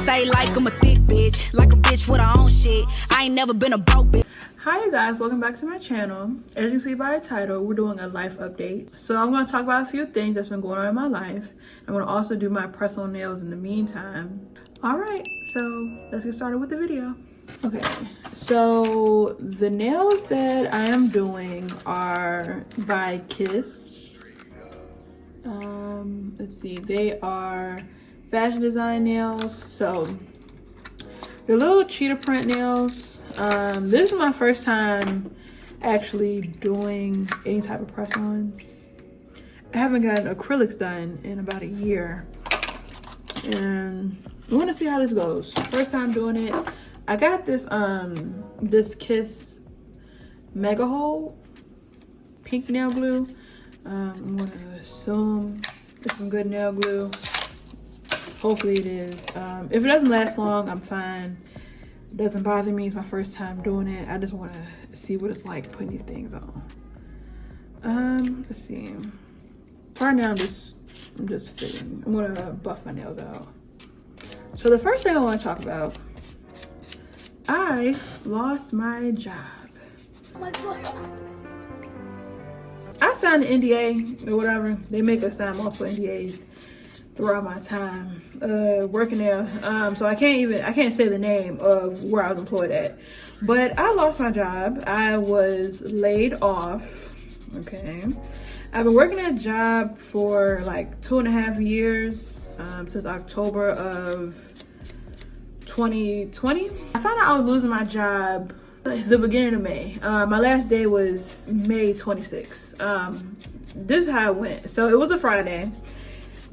say like I'm a thick bitch, like a bitch with her own shit. I ain't never been a broke bitch. Hi you guys, welcome back to my channel. As you can see by the title, we're doing a life update. So I'm going to talk about a few things that's been going on in my life. I'm going to also do my personal nails in the meantime. All right, so let's get started with the video. Okay, so the nails that I am doing are by Kiss. Let's see, they are fashion design nails. So they're little cheetah print nails. This is my first time actually doing any type of press-ons. I haven't gotten acrylics done in about a year, and I want to see how this goes. First time doing it. I got this this Kiss Mega Hold pink nail glue. I'm gonna assume it's some good nail glue. Hopefully it is. If it doesn't last long, I'm fine. It doesn't bother me. It's my first time doing it. I just want to see what it's like putting these things on. Let's see. Right now I'm just fitting. I'm gonna buff my nails out. So the first thing I want to talk about, I lost my job. Oh my God. I signed an NDA or whatever. They make us sign multiple NDAs throughout my time working there. So I can't say the name of where I was employed at. But I lost my job. I was laid off. Okay. I've been working at a job for like 2.5 years, since October of 2020. I found out I was losing my job the beginning of May. My last day was May 26th. This is how it went. So it was a Friday.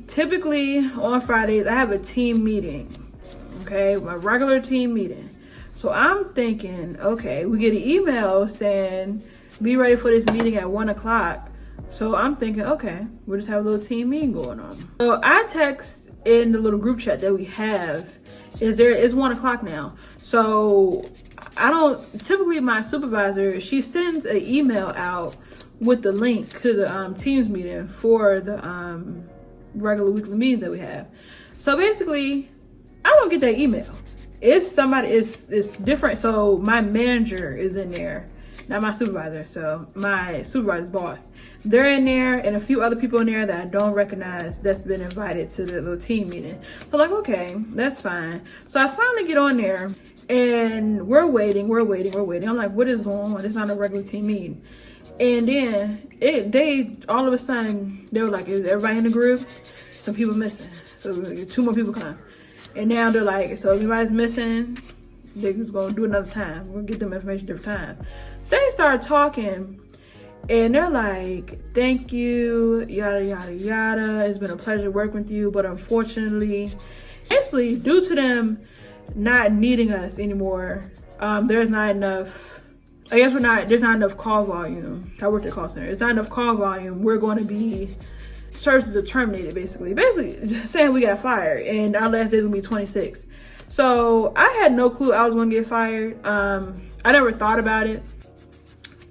Typically on Fridays I have a team meeting, okay, my regular team meeting. So I'm thinking, okay, we get an email saying be ready for this meeting at 1 o'clock. So I'm thinking, okay, we'll just have a little team meeting going on. So I text in the little group chat that we have, it's 1 o'clock now. So I don't, typically my supervisor, she sends an email out with the link to the Teams meeting for the regular weekly meetings that we have. So basically, I don't get that email. It's somebody, it's different. So my manager is in there, not my supervisor. So my supervisor's boss, they're in there, and a few other people in there that I don't recognize that's been invited to the little team meeting. So I'm like, okay, that's fine. So I finally get on there, and we're waiting. I'm like, what is going on? It's not a regular team meeting. And then they all of a sudden, they were like, is everybody in the group? Some people missing. So 2 more people come. And now they're like, so everybody's missing. They're just gonna do another time. We're gonna get them information different time. So they start talking, and they're like, thank you, yada, yada, yada. It's been a pleasure working with you, but unfortunately, basically, due to them not needing us anymore, there's not enough, I guess there's not enough call volume. I worked at a call center. It's not enough call volume. We're going to be, services are terminated, basically. Basically, just saying we got fired, and our last day is going to be 26. So I had no clue I was going to get fired. I never thought about it.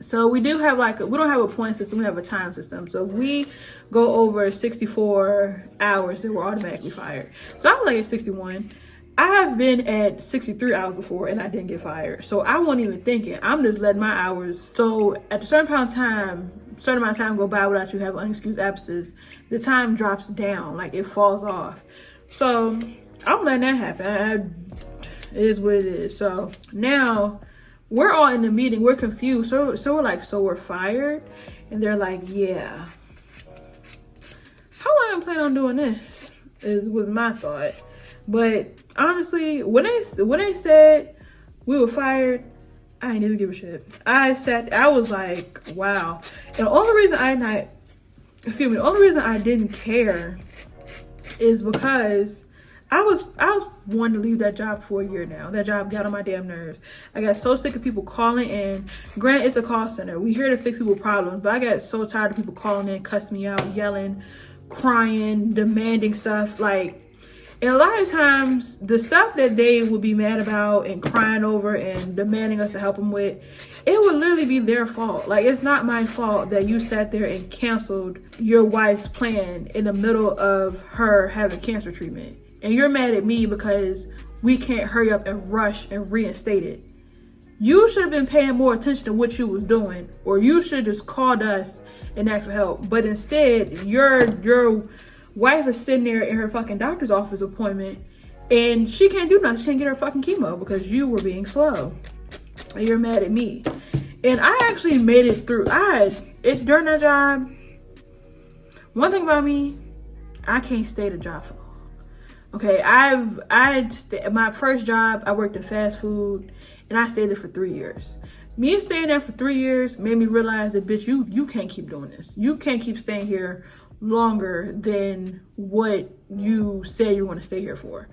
So we do have we don't have a point system, we have a time system. So if we go over 64 hours, then we're automatically fired. So I was like at 61. I have been at 63 hours before and I didn't get fired. So I wasn't even thinking. I'm just letting my hours. So at a certain amount of time go by without you having unexcused absences, the time drops down, like it falls off. So I'm letting that happen. It is what it is. So now we're all in the meeting. We're confused. So we're like, so we're fired? And they're like, yeah. How long am I planning on doing this? Was my thought. But honestly, when they said we were fired, I didn't even give a shit. I was like, wow. And the only reason I didn't care is because I was wanting to leave that job for a year now. That job got on my damn nerves. I got so sick of people calling in. Granted, it's a call center. We here to fix people's problems, but I got so tired of people calling in, cussing me out, yelling, crying, demanding stuff. Like, and a lot of times, the stuff that they would be mad about and crying over and demanding us to help them with, it would literally be their fault. Like, it's not my fault that you sat there and canceled your wife's plan in the middle of her having cancer treatment. And you're mad at me because we can't hurry up and rush and reinstate it. You should have been paying more attention to what you was doing, or you should have just called us and asked for help. But instead, your wife is sitting there in her fucking doctor's office appointment, and she can't do nothing. She can't get her fucking chemo because you were being slow. And you're mad at me. And I actually made it through. During that job, one thing about me, I can't stay at a job for long. Okay, my first job, I worked in fast food, and I stayed there for 3 years. Me staying there for 3 years made me realize that, bitch, you can't keep doing this. You can't keep staying here longer than what you say you want to stay here for.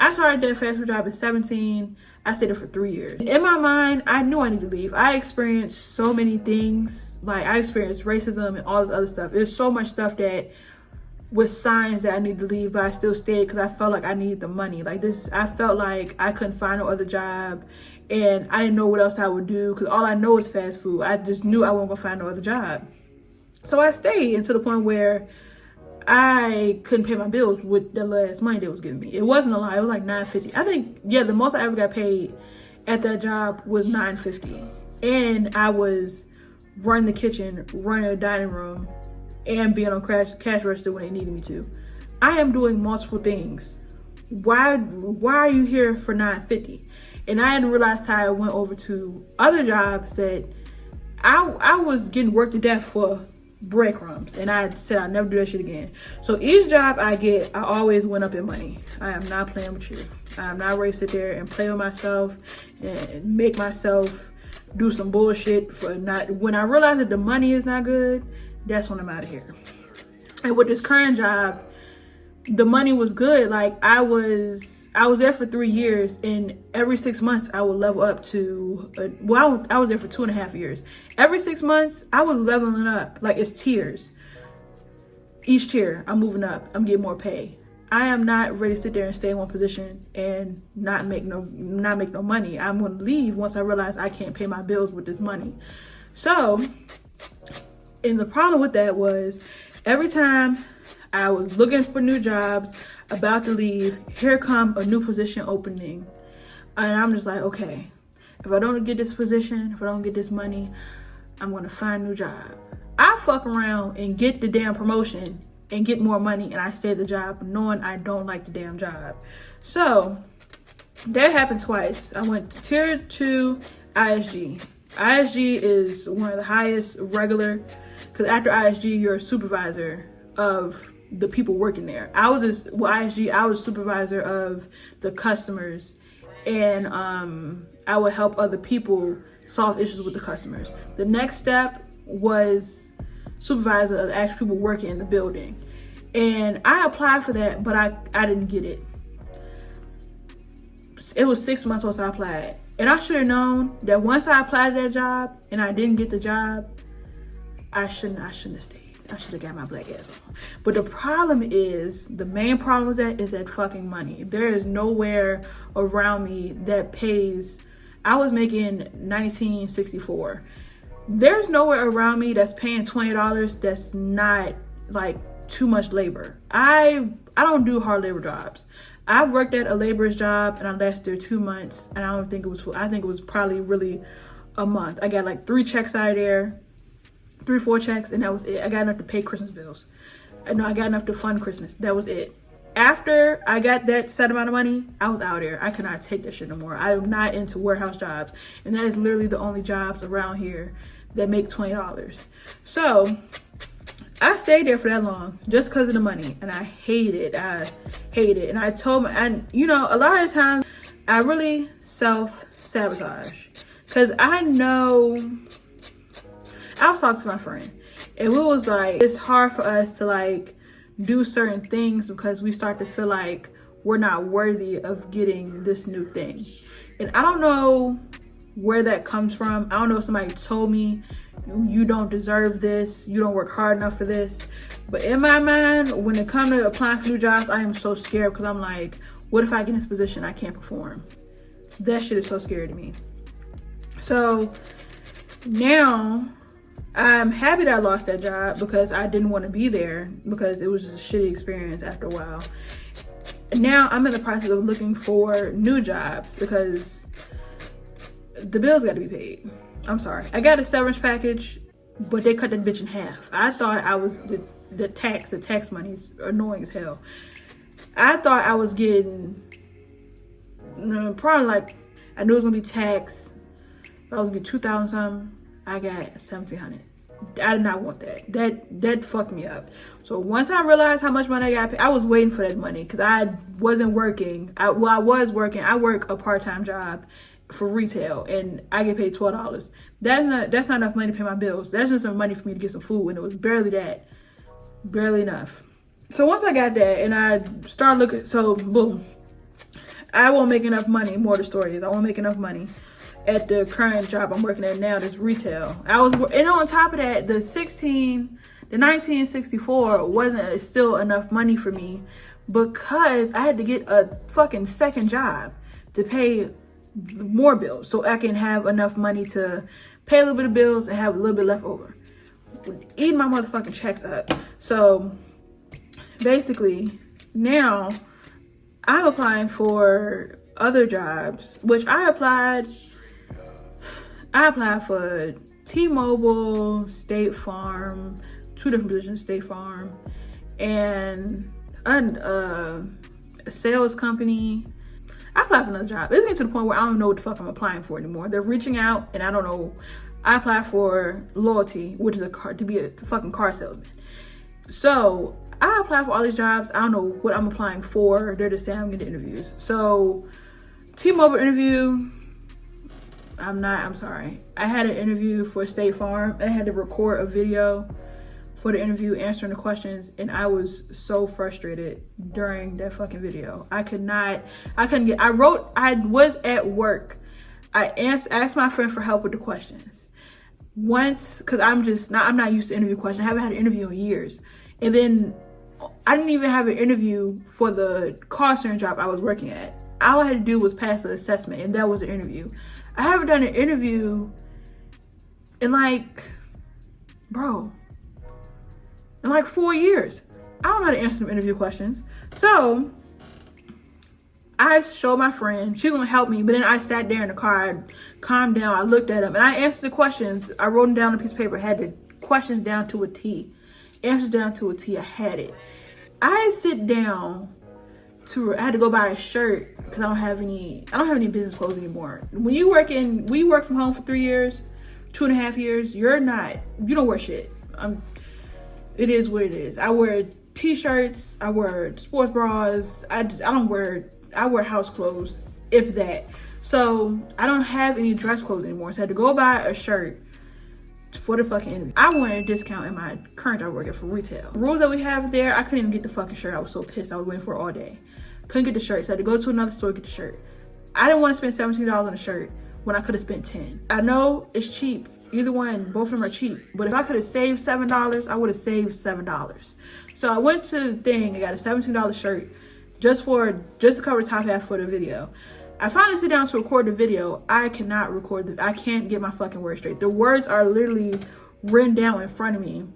I started that fast food job at 17. I stayed there for 3 years. In my mind, I knew I needed to leave. I experienced so many things. Like, I experienced racism and all this other stuff. There's so much stuff that was signs that I needed to leave, but I still stayed because I felt like I needed the money. Like this, I felt like I couldn't find no other job, and I didn't know what else I would do because all I know is fast food. I just knew I wasn't gonna find no other job. So I stayed, and to the point where I couldn't pay my bills with the last money they was giving me. It wasn't a lot. It was like $9.50. I think, yeah, the most I ever got paid at that job was $9.50. And I was running the kitchen, running the dining room, and being on cash register when they needed me to. I am doing multiple things. Why are you here for $9.50? And I hadn't realized how I went over to other jobs that I was getting worked to death for breadcrumbs, and I said I'd never do that shit again. So each job I get, I always went up in money. I am not playing with you. I am not ready to sit there and play with myself and make myself do some bullshit for not. When I realize that the money is not good, that's when I'm out of here. And with this current job, the money was good. Like I was there for 3 years, and every 6 months I would level up to, I was there for 2.5 years. Every 6 months I was leveling up. Like it's tiers. Each tier I'm moving up, I'm getting more pay. I am not ready to sit there and stay in one position and not make no money. I'm gonna leave once I realize I can't pay my bills with this money. So, and the problem with that was every time I was looking for new jobs, about to leave, here come a new position opening. And I'm just like, okay, if I don't get this position, if I don't get this money, I'm gonna find a new job. I fuck around and get the damn promotion and get more money, and I stay at the job knowing I don't like the damn job. So that happened twice. I went to tier 2 ISG. ISG is one of the highest regular, because after ISG, you're a supervisor of the people working there. ISG, I was supervisor of the customers, and I would help other people solve issues with the customers. The next step was supervisor of the actual people working in the building. And I applied for that, but I didn't get it. It was 6 months once I applied. And I should have known that once I applied to that job and I didn't get the job, I shouldn't have stayed. I should have got my black ass on. But the problem is, the main problem is that fucking money. There is nowhere around me that pays. I was making $19.64. There's nowhere around me that's paying $20 that's not like too much labor. I don't do hard labor jobs. I worked at a laborer's job and I lasted there 2 months, and I think it was probably really a month. I got like 3 checks out of there, 3 or 4 checks, and that was it. I got enough to pay Christmas bills. I got enough to fund Christmas. That was it. After I got that set amount of money, I was out there. I could not take that shit no more. I am not into warehouse jobs, and that is literally the only jobs around here that make $20. So I stayed there for that long just because of the money, and I hate it. And I told and a lot of times I really self-sabotage, because I know. I was talking to my friend, and we was like, it's hard for us to like do certain things because we start to feel like we're not worthy of getting this new thing. And I don't know where that comes from. I don't know if somebody told me, you don't deserve this, you don't work hard enough for this. But in my mind, when it comes to applying for new jobs, I am so scared, because I'm like, what if I get in this position I can't perform? That shit is so scary to me. So now I'm happy that I lost that job, because I didn't want to be there, because it was just a shitty experience after a while. now I'm in the process of looking for new jobs because the bills got to be paid. I'm sorry. I got a severance package, but they cut that bitch in half. I thought I was the tax money is annoying as hell. I thought I was getting probably like, I knew it was gonna be taxed. I was gonna get 2,000 something. I got 1,700. I did not want that. That fucked me up. So once I realized how much money I got paid, I was waiting for that money because I wasn't working. I was working. I work a part-time job for retail and I get paid $12. That's not enough money to pay my bills. That's just some money for me to get some food, and it was barely that. Barely enough. So once I got that and I started looking, so boom, I won't make enough money. More the story is I won't make enough money at the current job I'm working at now, this retail. And on top of that, the 1964 wasn't still enough money for me because I had to get a fucking second job to pay more bills so I can have enough money to pay a little bit of bills and have a little bit left over. Eating my motherfucking checks up. So basically now I'm applying for other jobs, which I applied for T-Mobile, State Farm, 2 different positions, State Farm, and a sales company. I applied for another job. It's getting to the point where I don't know what the fuck I'm applying for anymore. They're reaching out and I don't know. I applied for loyalty, which is to be a fucking car salesman. So I applied for all these jobs. I don't know what I'm applying for. They're just saying I'm getting interviews. So T-Mobile interview, I'm sorry. I had an interview for State Farm. I had to record a video for the interview answering the questions, and I was so frustrated during that fucking video. I was at work. I asked my friend for help with the questions. Once, because I'm not used to interview questions. I haven't had an interview in years. And then I didn't even have an interview for the call center job I was working at. All I had to do was pass the assessment, and that was the interview. I haven't done an interview in like 4 years. I don't know how to answer some interview questions. So I showed my friend, she's gonna help me, but then I sat there in the car, I calmed down, I looked at them, and I answered the questions. I wrote them down on a piece of paper, had the questions down to a T, answers down to a T, I had it. I sit down I had to go buy a shirt because I don't have any business clothes anymore. When you work from home for 3 years, 2.5 years, you don't wear shit. It is what it is. I wear t-shirts, I wear sports bras, I wear house clothes, if that. So I don't have any dress clothes anymore. So I had to go buy a shirt for the fucking interview. I wanted a discount in my current job working for retail. The rules that we have there, I couldn't even get the fucking shirt. I was so pissed. I was waiting for it all day. Couldn't get the shirt. So I had to go to another store to get the shirt. I didn't want to spend $17 on a shirt when I could have spent $10. I know it's cheap. Either one, both of them are cheap. But if I could have saved $7, I would have saved $7. So I went to the thing, I got a $17 shirt just to cover the top half for the video. I finally sit down to record the video. I can't get my fucking words straight. The words are literally written down in front of me.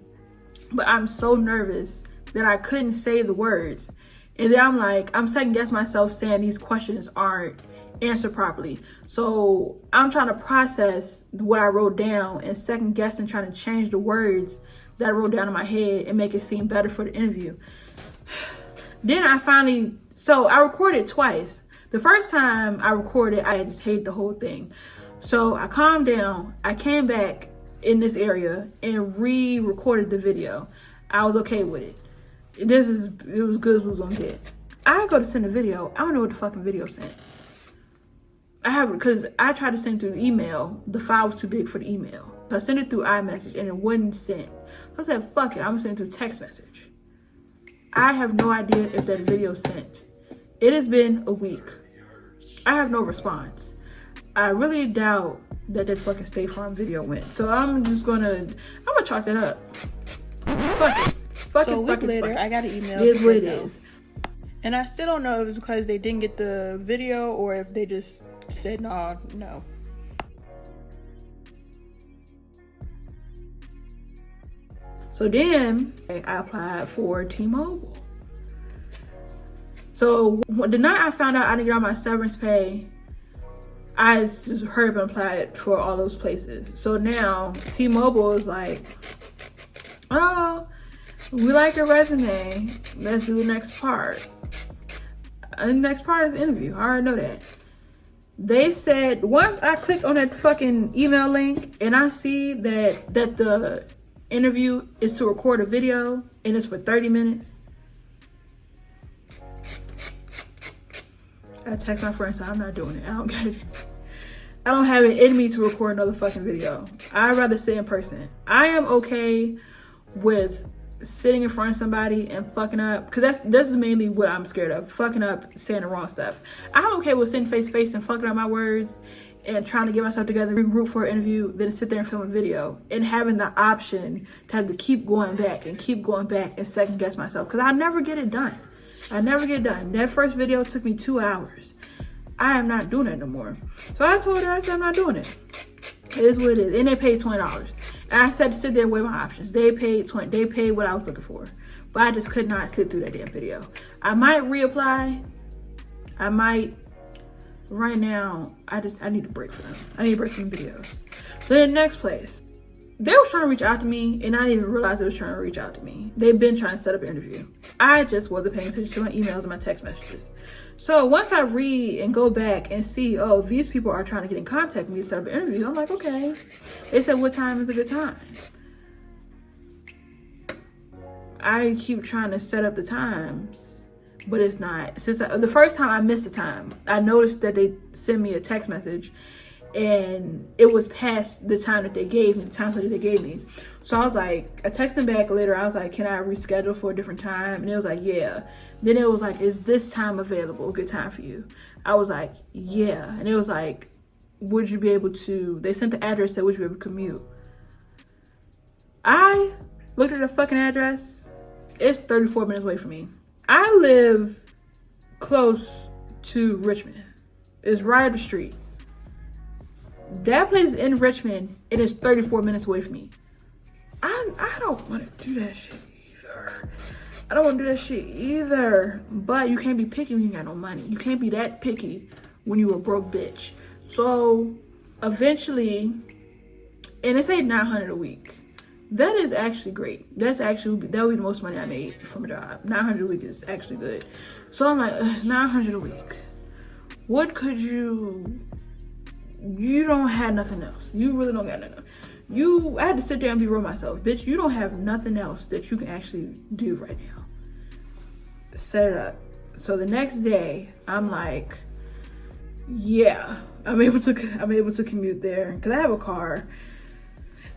But I'm so nervous that I couldn't say the words. And then I'm second guessing myself saying these questions aren't answered properly. So I'm trying to process what I wrote down and second guessing, trying to change the words that I wrote down in my head and make it seem better for the interview. Then I recorded twice. The first time I recorded, I just hated the whole thing. So I calmed down. I came back in this area and re-recorded the video. I was okay with it. It was good as we was gonna get. I go to send a video. I don't know what the fucking video sent. Because I tried to send through email. The file was too big for the email. So I sent it through iMessage and it wouldn't send. So I said, fuck it, I'm gonna send it through text message. I have no idea if that video sent. It has been a week. I have no response. I really doubt that fucking State Farm video went. So I'm gonna chalk that up. Fuck it. So a week later, I got an email. It is what it is. And I still don't know if it's because they didn't get the video or if they just said no. So then I applied for T-Mobile. So the night I found out I didn't get all my severance pay, I just hurried up and applied for all those places. So now T-Mobile is like, oh, we like your resume. Let's do the next part. And the next part is the interview. I already know that. They said once I click on that fucking email link and I see that the interview is to record a video and it's for 30 minutes. I text my friend and said, I'm not doing it. I don't get it. I don't have it in me to record another fucking video. I'd rather sit in person. I am okay with sitting in front of somebody and fucking up, because this is mainly what I'm scared of, fucking up, saying the wrong stuff. I'm okay with sitting face to face and fucking up my words and trying to get myself together, regroup for an interview, then sit there and film a video, and having the option to have to keep going back and second guess myself, because I never get it done. I never get it done. That first video took me 2 hours. I am not doing it no more. So I told her, I said, I'm not doing it. It is what it is. And they paid $20. And I said to sit there and weigh my options. They paid $20. They paid what I was looking for. But I just could not sit through that damn video. I might reapply. I might. Right now, I need a break from them. I need a break from the videos. So then the next place, they were trying to reach out to me, and I didn't even realize they was trying to reach out to me. They've been trying to set up an interview. I just wasn't paying attention to my emails and my text messages. So once I read and go back and see, oh, these people are trying to get in contact with me to set up an interview, I'm like, okay. They said, what time is a good time? I keep trying to set up the times, but it's not. Since the first time I missed the time, I noticed that they sent me a text message and it was past the time that they gave me, the time that they gave me. So I was like, I texted them back later. I was like, can I reschedule for a different time? And it was like, yeah. Then it was like, is this time available? A good time for you? I was like, yeah. And it was like, would you be able to, they sent the address, said, would you be able to commute? I looked at the fucking address. It's 34 minutes away from me. I live close to Richmond. It's right up the street. That place is in Richmond. It is 34 minutes away from me. I don't want to do that shit either. I don't want to do that shit either. But you can't be picky when you got no money. You can't be that picky when you a broke bitch. So eventually, and they say $900 a week. That is actually great. That would be the most money I made from a job. $900 a week is actually good. So I'm like, it's $900 a week. What could you don't have nothing else. You really don't got nothing else. I had to sit there and be real myself. Bitch, you don't have nothing else that you can actually do right now. Set it up. So the next day, I'm like, yeah, I'm able to commute there because I have a car.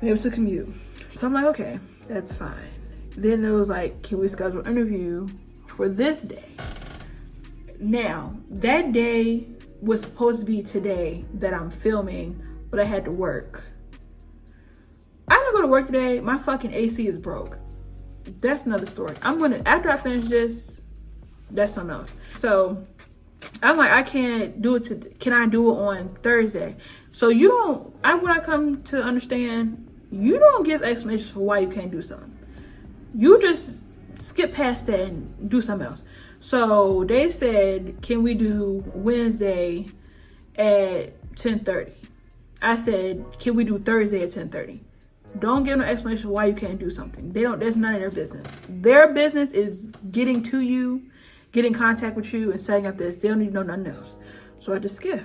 I'm able to commute. So I'm like, okay, that's fine. Then it was like, can we schedule an interview for this day? Now, that day was supposed to be today that I'm filming, but I had to work. I didn't go to work today. My fucking AC is broke. That's another story. After I finish this, that's something else. So I'm like, I can't do it can I do it on Thursday? So what I come to understand, you don't give explanations for why you can't do something. You just skip past that and do something else. So they said, can we do Wednesday at 10:30? I said, can we do Thursday at 10:30? Don't give no explanation why you can't do something. That's none of their business. Their business is getting to you, getting in contact with you, and setting up this. They don't need to know nothing else. So I just skip.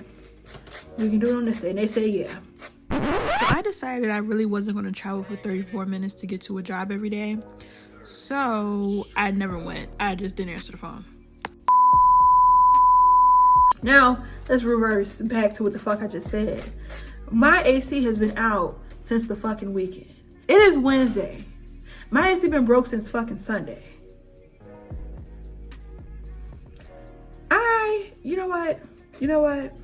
We can do it on this day. And they say, yeah. So I decided I really wasn't going to travel for 34 minutes to get to a job every day. So I never went. I just didn't answer the phone. Now, let's reverse back to what the fuck I just said. My AC has been out since the fucking weekend. It is Wednesday. My AC been broke since fucking Sunday. You know what?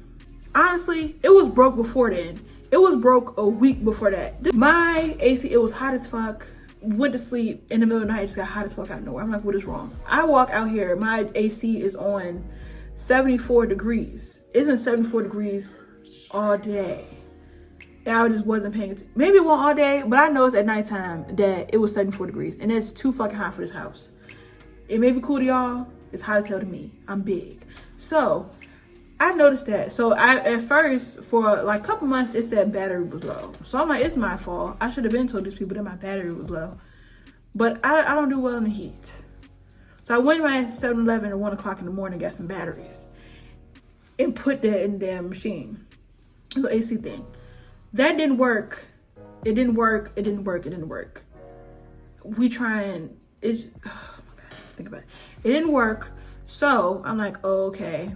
Honestly, it was broke before then. It was broke a week before that. My AC, it was hot as fuck. Went to sleep in the middle of the night, just got hot as fuck out of nowhere. I'm like, what is wrong? I walk out here, my AC is on 74 degrees. It's been 74 degrees all day. And I just wasn't paying attention. Maybe it wasn't all day, but I noticed at nighttime that it was 74 degrees. And it's too fucking hot for this house. It may be cool to y'all. It's hot as hell to me. I'm big. So I noticed that. So at first, for like a couple months, it said battery was low. So I'm like, it's my fault. I should have been told these people that my battery was low. But I don't do well in the heat. So I went to my 7-Eleven at 1 o'clock in the morning, got some batteries, and put that in the damn machine. The AC thing. That didn't work. It didn't work. It didn't work. It didn't work. We trying it. Oh, think about it. It didn't work. So I'm like, oh, okay.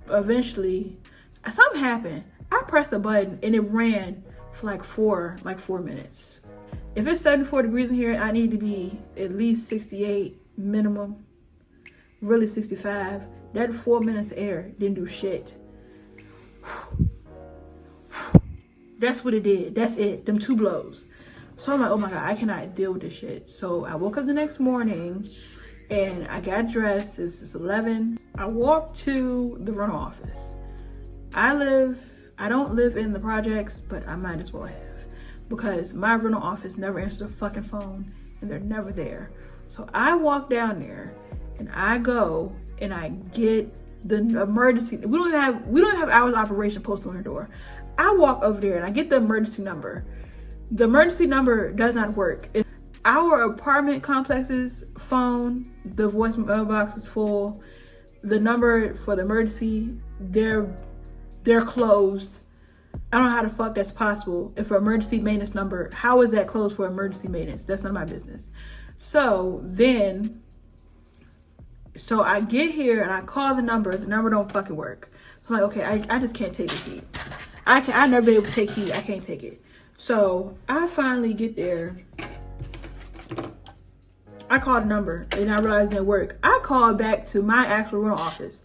Eventually, something happened. I pressed the button and it ran for like four minutes. If it's 74 degrees in here, I need to be at least 68 minimum. Really 65. That 4 minutes of air didn't do shit. That's what it did. That's it. Them 2 blows. So I'm like, oh my God, I cannot deal with this shit. So I woke up the next morning and I got dressed. It's 11. I walked to the rental office. I don't live in the projects, but I might as well have. Because my rental office never answers the fucking phone and they're never there. So I walk down there and I go and I get the emergency. We don't have hours of operation posted on your door. I walk over there and I get the emergency number. The emergency number does not work. Our apartment complex's phone, the voicemail box is full. The number for the emergency, they're closed. I don't know how the fuck that's possible. If an emergency maintenance number, how is that closed for emergency maintenance? That's none of my business. So I get here and I call the number don't fucking work. So I'm like, okay, I just can't take the heat. I've never been able to take heat. I can't take it. So I finally get there. I called the number and I realized it didn't work. I called back to my actual rental office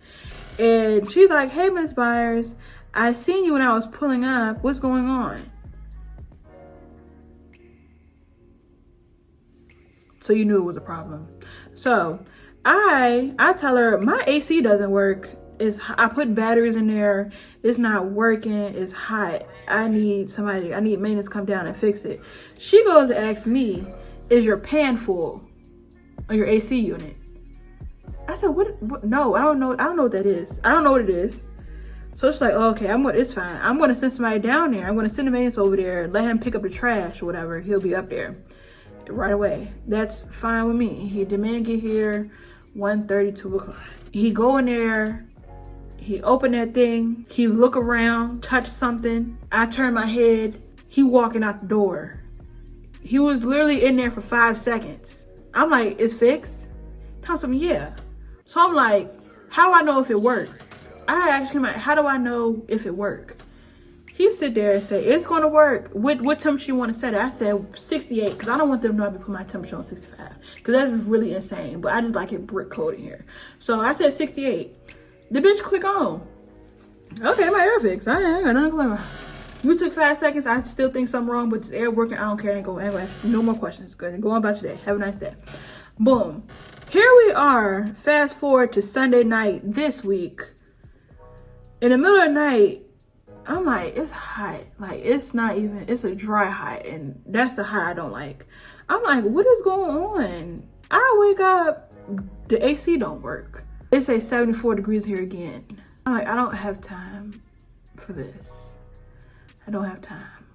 and she's like, hey, Ms. Byers, I seen you when I was pulling up. What's going on? So you knew it was a problem. So I tell her my AC doesn't work. I put batteries in there. It's not working. It's hot. I need maintenance to come down and fix it. She goes to ask me, is your pan full on your AC unit? I said, what? No, I don't know. I don't know what that is. I don't know what it is. So it's like, oh, okay, it's fine. I'm going to send somebody down there. I'm going to send the maintenance over there, let him pick up the trash or whatever. He'll be up there right away. That's fine with me. The man get here 1:30, 2 o'clock. He go in there. He open that thing. He look around, touch something. I turn my head. He walking out the door. He was literally in there for 5 seconds. I'm like, it's fixed? Tell him, yeah. So I'm like, how do I know if it worked? I asked him, how do I know if it worked? He sit there and say, it's going to work. What temperature you want to set it? I said 68, because I don't want them to know I be putting my temperature on 65, because that's really insane. But I just like it brick cold in here. So I said 68. The bitch click on. Okay, my air fixed. I ain't got nothing to claim about. You took 5 seconds. I still think something wrong, but this air working. I don't care. I ain't going anyway. No more questions. Go on about your day. Have a nice day. Boom. Here we are. Fast forward to Sunday night this week. In the middle of the night, I'm like, it's hot. Like, it's a dry hot. And that's the hot I don't like. I'm like, what is going on? I wake up, the AC don't work. It says 74 degrees here again. I'm like, I don't have time for this. I don't have time.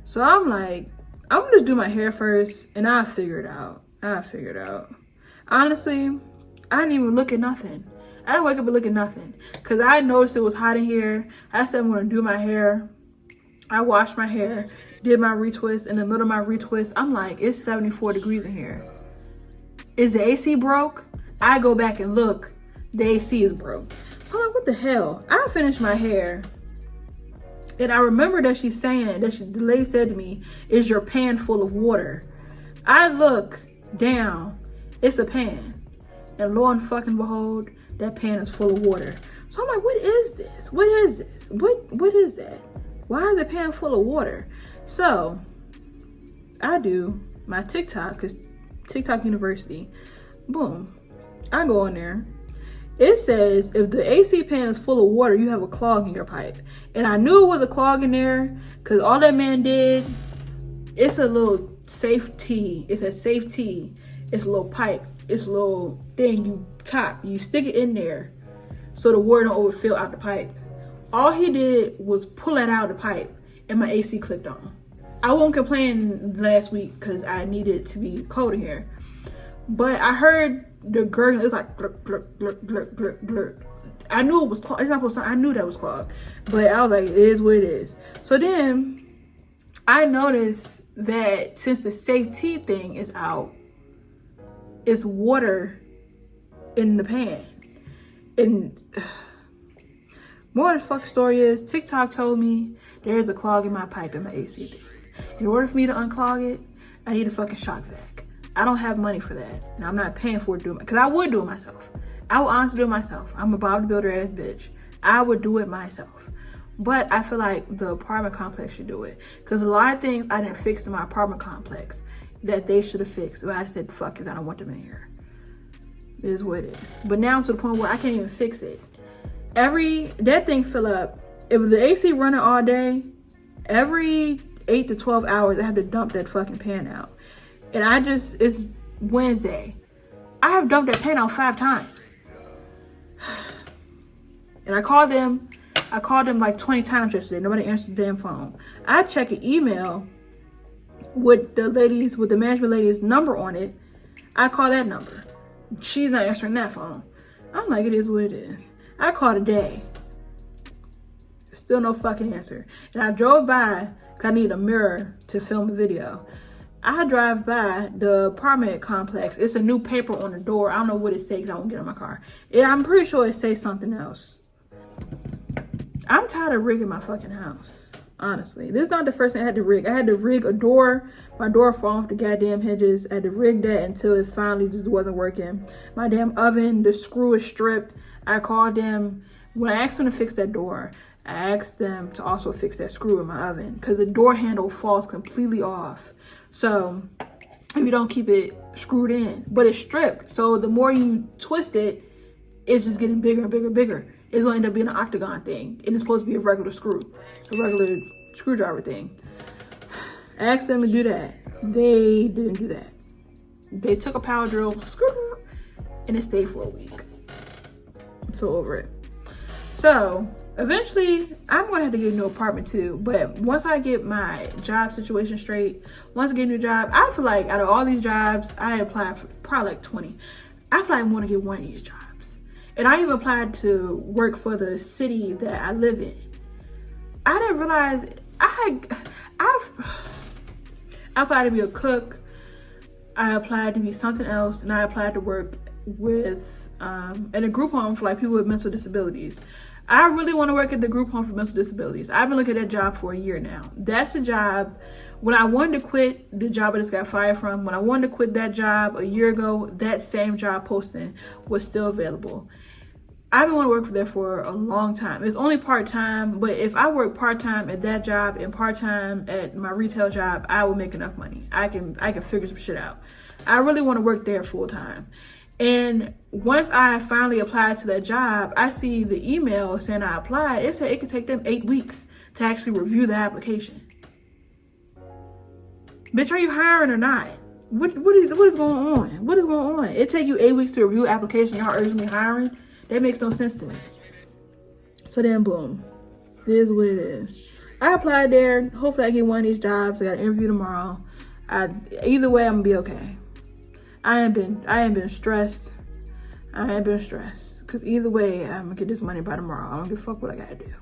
So I'm like, I'm gonna just do my hair first and I'll figure it out. Honestly, I didn't even look at nothing. I didn't wake up and look at nothing because I noticed it was hot in here. I said I'm going to do my hair. I washed my hair, did my retwist. In the middle of my retwist, I'm like, it's 74 degrees in here. Is the AC broke? I go back and look. The AC is broke. I'm like, what the hell? I finished my hair. And I remember that the lady said to me, is your pan full of water? I look down. It's a pan. And lo and fucking behold, that pan is full of water. So I'm like, what is this? What is this? What is that? Why is the pan full of water? So I do my TikTok, because TikTok University, boom. I go in there. It says, if the AC pan is full of water, you have a clog in your pipe. And I knew it was a clog in there because all that man did, it's a little safety. It says safety. It's a little pipe. it's a little thing you stick it in there so the water don't overfill out the pipe. All he did was pull it out of the pipe and my AC clicked on. I won't complain last week because I needed to be cold in here. But I heard the gurgling. It was like glurk, glurk, glurk, glurk, glurk, glurk. I knew it was clogged. It's not supposed to, I knew that was clogged. But I was like, it is what it is. So then I noticed that since the safety thing is out, it's water in the pan. And more of the fuck story is TikTok told me there's a clog in my pipe in my AC thing. In order for me to unclog it, I need a fucking shock vac. I don't have money for that. And I'm not paying for it to do it. Because I would do it myself. I would honestly do it myself. I'm a Bob the Builder ass bitch. I would do it myself. But I feel like the apartment complex should do it. Because a lot of things I didn't fix in my apartment complex that they should have fixed. But I just said, fuck it, I don't want them in here. It is what it is. But now I'm to the point where I can't even fix it. That thing fill up. If the AC running all day, every 8 to 12 hours, I have to dump that fucking pan out. And it's Wednesday. I have dumped that pan out 5 times. And I called them like 20 times yesterday. Nobody answered the damn phone. I check an email with the management lady's number on it. I call that number. She's not answering that phone. I'm like, it is what it is. I called today. Still no fucking answer. And I drove by because I need a mirror to film a video. I drive by the apartment complex. It's a new paper on the door. I don't know what it says because I won't get in my car. I'm pretty sure it says something else. I'm tired of rigging my fucking house. Honestly. This is not the first thing I had to rig. I had to rig a door. My door fall off the goddamn hinges. I had to rig that until it finally just wasn't working. My damn oven, the screw is stripped. I called them. When I asked them to fix that door, I asked them to also fix that screw in my oven because the door handle falls completely off. So if you don't keep it screwed in, but it's stripped. So the more you twist it, it's just getting bigger and bigger and bigger. It's going to end up being an octagon thing. And it's supposed to be a regular screw, a regular screwdriver thing. I asked them to do that. They didn't do that. They took a power drill, and it stayed for a week. I'm so over it. So eventually, I'm going to have to get a new apartment too. But once I get my job situation straight, once I get a new job, I feel like out of all these jobs, I applied for probably like 20. I feel like I want to get one of these jobs. And I even applied to work for the city that I live in. I didn't realize I applied to be a cook. I applied to be something else. And I applied to work with in a group home for like people with mental disabilities. I really want to work at the group home for mental disabilities. I've been looking at that job for a year now. That's the job. When I wanted to quit the job I just got fired from, when I wanted to quit that job a year ago, that same job posting was still available. I've been wanting to work there for a long time. It's only part-time, but if I work part-time at that job and part-time at my retail job, I will make enough money. I can figure some shit out. I really want to work there full-time. And once I finally applied to that job, I see the email saying I applied. It said it could take them 8 weeks to actually review the application. Bitch, are you hiring or not? What is going on? What is going on? It take you 8 weeks to review the application. Y'all urgently hiring? That makes no sense to me. So then, boom. It is what it is. I applied there. Hopefully I get one of these jobs. I got an interview tomorrow. Either way, I'm gonna be okay. I ain't been stressed. Cause either way, I'm gonna get this money by tomorrow. I don't give a fuck what I gotta do.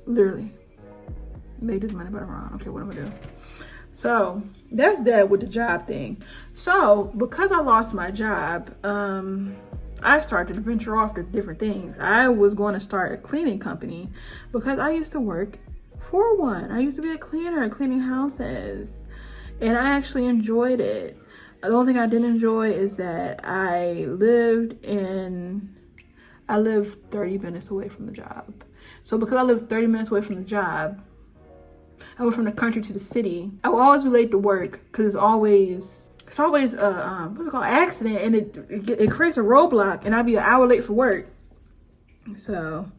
Literally. Make this money by tomorrow. I don't care what I'm gonna do. So that's that with the job thing. So because I lost my job, I started to venture off to different things. I was going to start a cleaning company because I used to work for one. I used to be a cleaner, cleaning houses, and I actually enjoyed it. The only thing I didn't enjoy is that I lived 30 minutes away from the job. So because I lived 30 minutes away from the job, I went from the country to the city. I will always be late to work because it's always what's it called, accident, and it creates a roadblock, and I'll be an hour late for work. So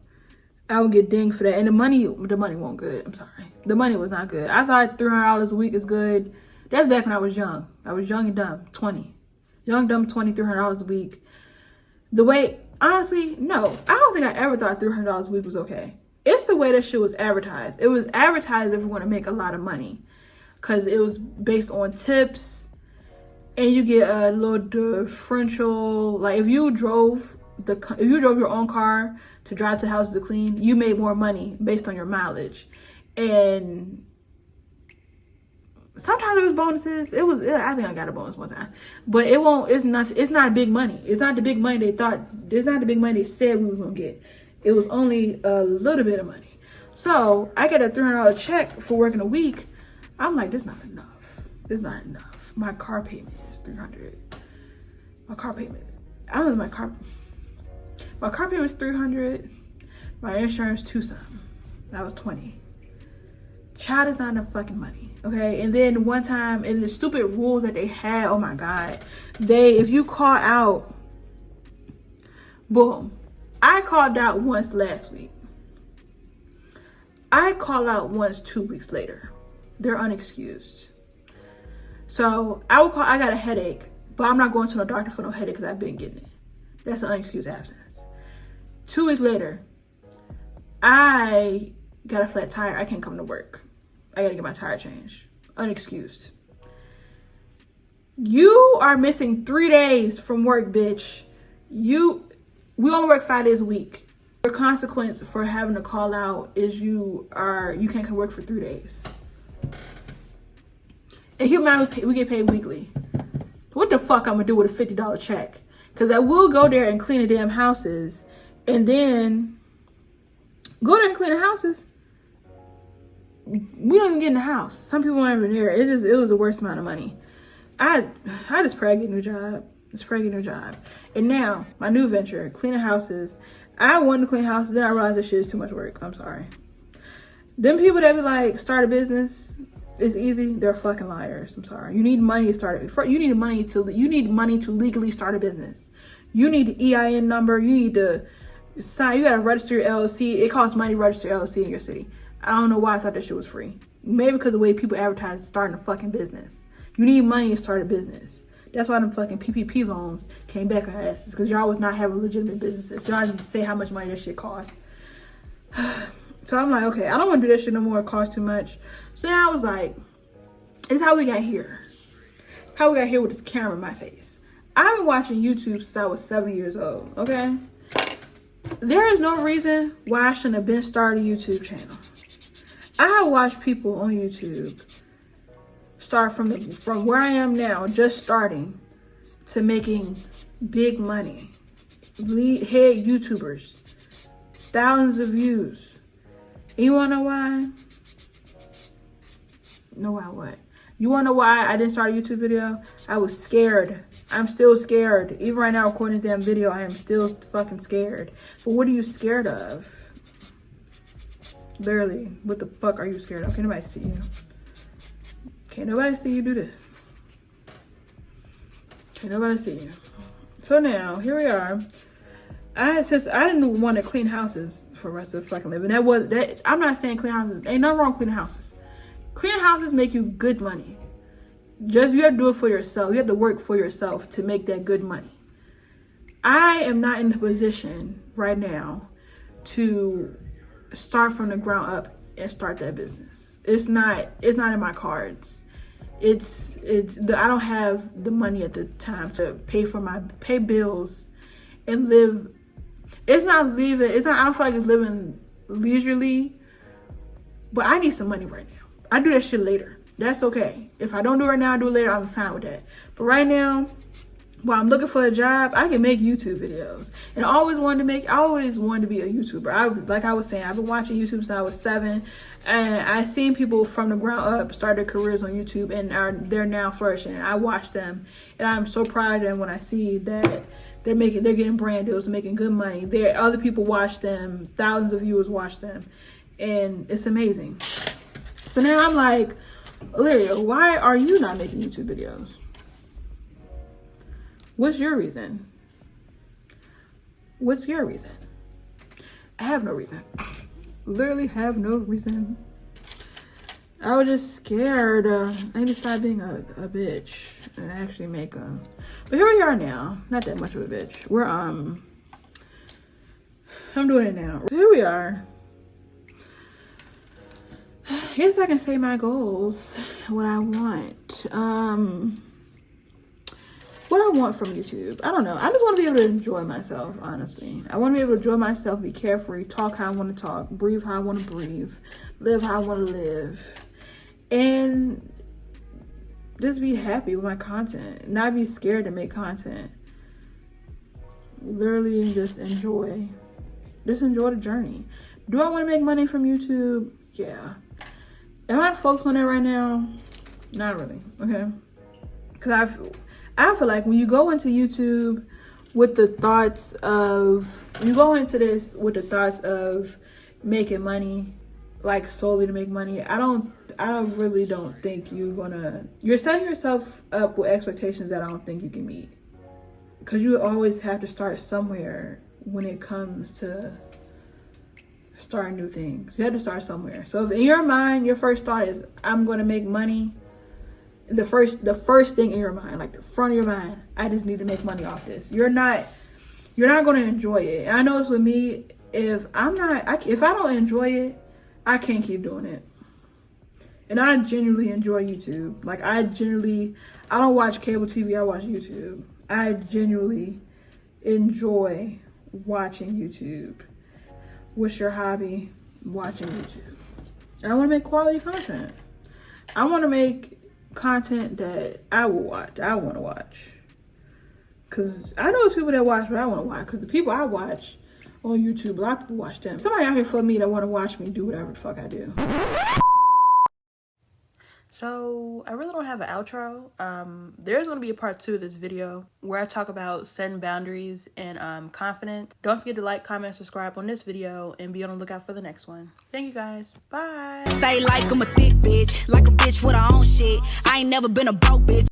I would get dinged for that. And the money wasn't good. I'm sorry. The money was not good. I thought $300 a week is good. That's back when I was young. I was young and dumb, 20. Young dumb $2,300 a week. The way, honestly, no, I don't think I ever thought $300 a week was okay. It's the way that shit was advertised. It was advertised if you want to make a lot of money, because it was based on tips, and you get a little differential. Like if you drove your own car to drive to houses to clean, you made more money based on your mileage. And sometimes it was bonuses. I think I got a bonus one time, but it's not big money. It's not the big money they thought. It's not the big money they said we was gonna get. It was only a little bit of money. So I get a $300 check for working a week. I'm like, this not enough. It's not enough. My car payment is $300. My car payment. I don't know my car payment was $300. My insurance $2 something. That was $20. Child, is not enough fucking money. Okay. And then one time, in the stupid rules that they had, oh my God, if you call out, boom. I called out once last week. I call out once 2 weeks later. They're unexcused. So I got a headache, but I'm not going to no doctor for no headache because I've been getting it. That's an unexcused absence. 2 weeks later, I got a flat tire. I can't come to work. I gotta get my tire changed. Unexcused. You are missing 3 days from work, bitch. We only work 5 days a week. Your consequence for having to call out is you can't come work for 3 days. And keep in mind, we get paid weekly. What the fuck I'm gonna do with a $50 check? Because I will go there and clean the damn houses, and then go there and clean the houses. We don't even get in the house. Some people aren't even there. It was the worst amount of money. I just pray I get a new job. And now my new venture, cleaning houses. I wanted to clean houses, then I realized this shit is too much work. I'm sorry. Them people that be like, start a business, it's easy. They're fucking liars. I'm sorry. You need money to start it. You need money to legally start a business. You need the EIN number. You need to sign. You gotta register your LLC. It costs money to register your LLC in your city. I don't know why I thought that shit was free. Maybe because of the way people advertise starting a fucking business. You need money to start a business. That's why them fucking PPP loans came back on asses, because y'all was not having legitimate businesses. Y'all didn't say how much money that shit cost. So I'm like, okay, I don't want to do that shit no more. It costs too much. So now I was like, this is how we got here. How we got here with this camera in my face. I've been watching YouTube since I was 7 years old, okay? There is no reason why I shouldn't have been started a YouTube channel. I have watched people on YouTube start from where I am now, just starting, to making big money. Head YouTubers, thousands of views. You wanna know why? Know why what? You wanna know why I didn't start a YouTube video? I was scared. I'm still scared. Even right now, recording this damn video, I am still fucking scared. But what are you scared of? Literally, what the fuck are you scared of? Can't nobody see you. Can't nobody see you do this. Can't nobody see you. So now, here we are. Since I didn't want to clean houses for the rest of the fucking living. I'm not saying clean houses. Ain't nothing wrong with cleaning houses. Cleaning houses make you good money. Just, you have to do it for yourself. You have to work for yourself to make that good money. I am not in the position right now to start from the ground up and start that business. It's not in my cards. I don't have the money at the time to pay bills and live. I don't feel like it's living leisurely, but I need some money right now. I do that shit later. That's okay. If I don't do it right now, I do it later, I'm fine with that. But right now, while I'm looking for a job, I can make YouTube videos. And I always wanted to be a YouTuber. Like I was saying, I've been watching YouTube since I was 7. And I've seen people from the ground up start their careers on YouTube, and they're now flourishing. I watch them, and I'm so proud of them when I see that they're getting brand deals, making good money. Other people watch them, thousands of viewers watch them, and it's amazing. So now I'm like, Lyria, why are you not making YouTube videos? What's your reason? What's your reason? I have no reason. Literally have no reason. I was just scared. I need to stop being a bitch. to actually make them. But here we are now. Not that much of a bitch. We're I'm doing it now. So here we are. Here's so I can say my goals, what I want. What I want from YouTube, I don't know. I just want to be able to enjoy myself, honestly. I want to be able to enjoy myself, be carefree, talk how I want to talk, breathe how I want to breathe, live how I want to live, and just be happy with my content, not be scared to make content. Literally just enjoy the journey. Do I want to make money from YouTube? Yeah. Am I focused on that right now? Not really, okay? Because I feel like when you go into YouTube with the thoughts of, making money, like solely to make money, I really don't think you're setting yourself up with expectations that I don't think you can meet. Because you always have to start somewhere when it comes to starting new things. You have to start somewhere. So if in your mind, your first thought is, I'm going to make money, the first thing in your mind, like the front of your mind, I just need to make money off this. You're not going to enjoy it. And I know it's with me. If I don't enjoy it, I can't keep doing it. And I genuinely enjoy YouTube. Like I don't watch cable TV. I watch YouTube. I genuinely enjoy watching YouTube. What's your hobby? Watching YouTube. And I want to make quality content. I want to make content that I will watch. I want to watch. Because I know there's people that watch what I want to watch. Because the people I watch on YouTube, a lot of people watch them. Somebody out here for me that want to watch me do whatever the fuck I do. So I really don't have an outro. There's going to be a part 2 of this video where I talk about setting boundaries and confidence. Don't forget to like, comment, subscribe on this video, and be on the lookout for the next one. Thank you guys. Bye. Say like I'm a thick bitch, like a bitch with her own shit. I ain't never been a broke bitch.